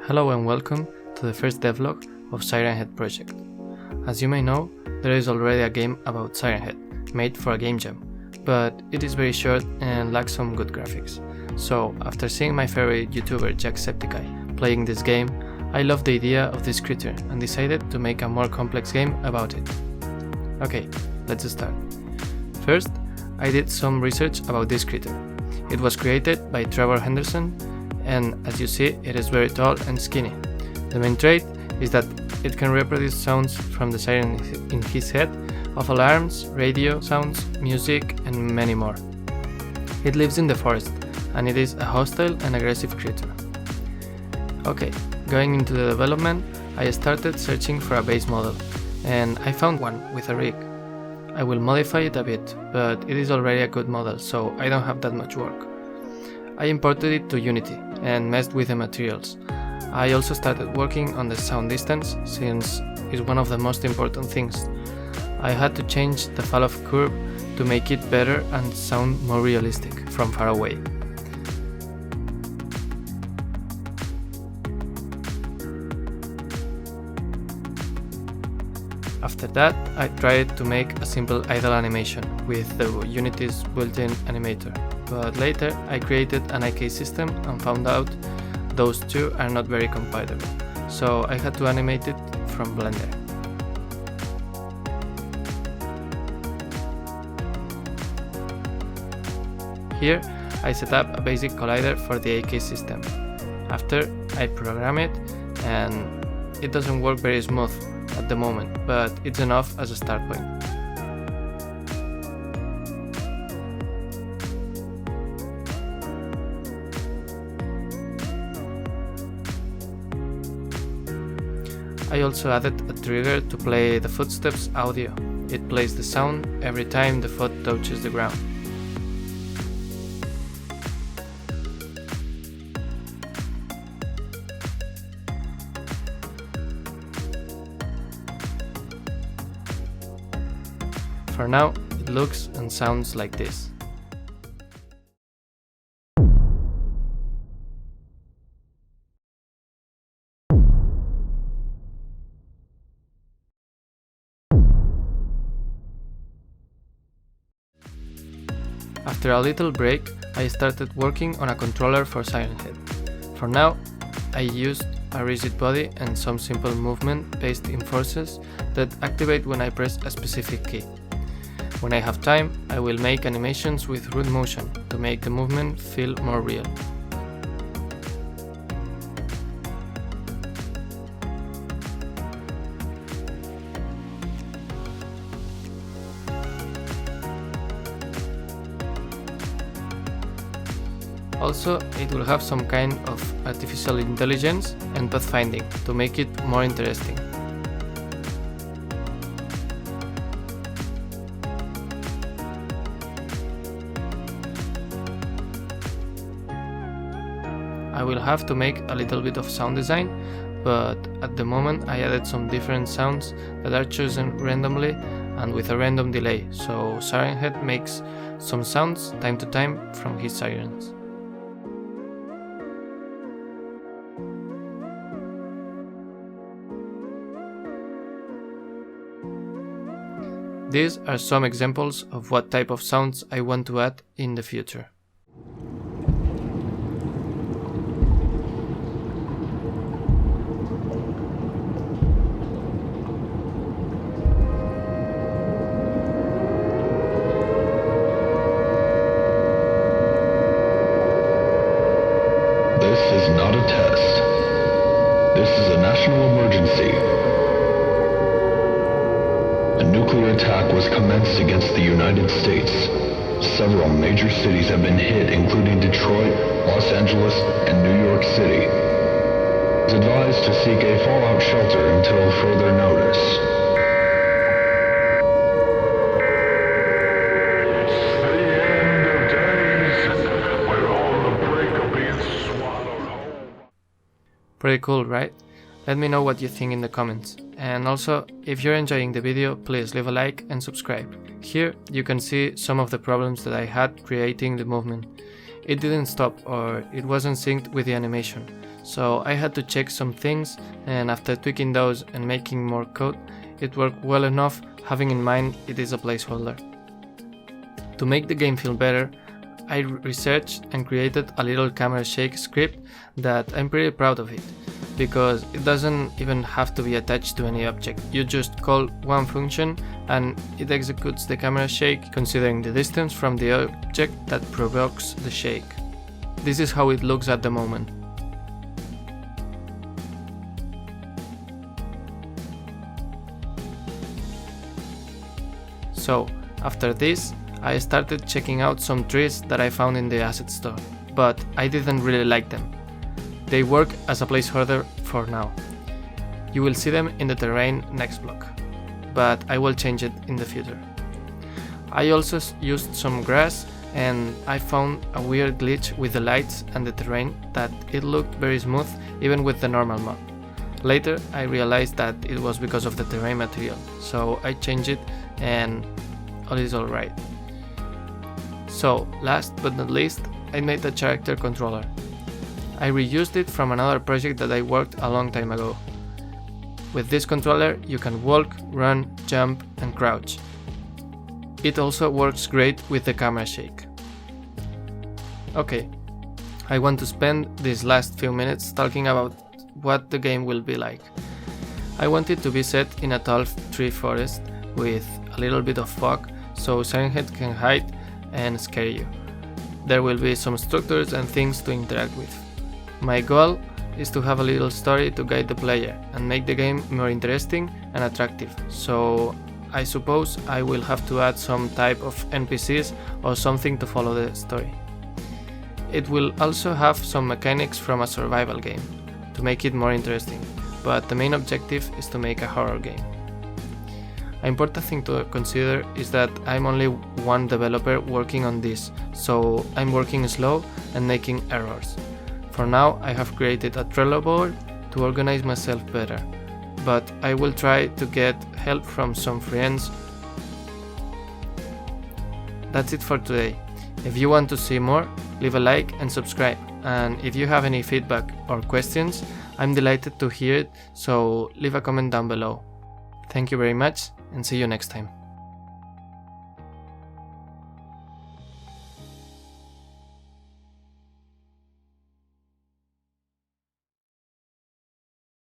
Hello and welcome to the first devlog of Siren project. As you may know, there is already a game about Siren made for a game jam, but it is very short and lacks some good graphics. So after seeing my favorite YouTuber Jacksepticeye playing this game, I loved the idea of this creature and decided to make a more complex game about it. Okay, let's start. First, I did some research about this creature. It was created by Trevor Henderson, and as you see, it is very tall and skinny. The main trait is that it can reproduce sounds from the siren in his head of alarms, radio sounds, music, and many more. It lives in the forest, and it is a hostile and aggressive creature. Okay, going into the development, I started searching for a base model, and I found one with a rig. I will modify it a bit, but it is already a good model, so I don't have that much work. I imported it to Unity and messed with the materials. I also started working on the sound distance, since it's one of the most important things. I had to change the fall-off curve to make it better and sound more realistic from far away. After that, I tried to make a simple idle animation with the Unity's built-in animator, but later I created an IK system and found out those two are not very compatible, so I had to animate it from Blender. Here I set up a basic collider for the IK system. After, I program it, and it doesn't work very smooth at the moment, but it's enough as a start point. I also added a trigger to play the footsteps audio. It plays the sound every time the foot touches the ground. For now, it looks and sounds like this. After a little break, I started working on a controller for Siren Head. For now, I used a rigid body and some simple movement based in forces that activate when I press a specific key. When I have time, I will make animations with root motion to make the movement feel more real. Also, it will have some kind of artificial intelligence and pathfinding to make it more interesting. I will have to make a little bit of sound design, but at the moment I added some different sounds that are chosen randomly and with a random delay, so Siren Head makes some sounds time to time from his sirens. These are some examples of what type of sounds I want to add in the future. This is not a test. This is a national emergency. A nuclear attack was commenced against the United States. Several major cities have been hit, including Detroit, Los Angeles, and New York City. It is advised to seek a fallout shelter until further notice. It's the end of days, where all the break are being swallowed whole. Pretty cool, right? Let me know what you think in the comments. And also, if you're enjoying the video, please leave a like and subscribe. Here you can see some of the problems that I had creating the movement. It didn't stop, or it wasn't synced with the animation, so I had to check some things, and after tweaking those and making more code, it worked well enough, having in mind it is a placeholder. To make the game feel better, I researched and created a little camera shake script that I'm pretty proud of it, because it doesn't even have to be attached to any object. You just call one function and it executes the camera shake considering the distance from the object that provokes the shake. This is how it looks at the moment. So, after this, I started checking out some trees that I found in the asset store, but I didn't really like them. They work as a placeholder for now. You will see them in the terrain next block, but I will change it in the future. I also used some grass, and I found a weird glitch with the lights and the terrain that it looked very smooth even with the normal mod. Later I realized that it was because of the terrain material, so I changed it and all is alright. So, last but not least, I made a character controller. I reused it from another project that I worked a long time ago. With this controller you can walk, run, jump and crouch. It also works great with the camera shake. Okay, I want to spend these last few minutes talking about what the game will be like. I want it to be set in a tall tree forest with a little bit of fog so Siren Head can hide and scare you. There will be some structures and things to interact with. My goal is to have a little story to guide the player and make the game more interesting and attractive, so I suppose I will have to add some type of NPCs or something to follow the story. It will also have some mechanics from a survival game to make it more interesting, but the main objective is to make a horror game. An important thing to consider is that I'm only one developer working on this, so I'm working slow and making errors. For now, I have created a Trello board to organize myself better, but I will try to get help from some friends. That's it for today. If you want to see more, leave a like and subscribe, and if you have any feedback or questions, I'm delighted to hear it, so leave a comment down below. Thank you very much and see you next time.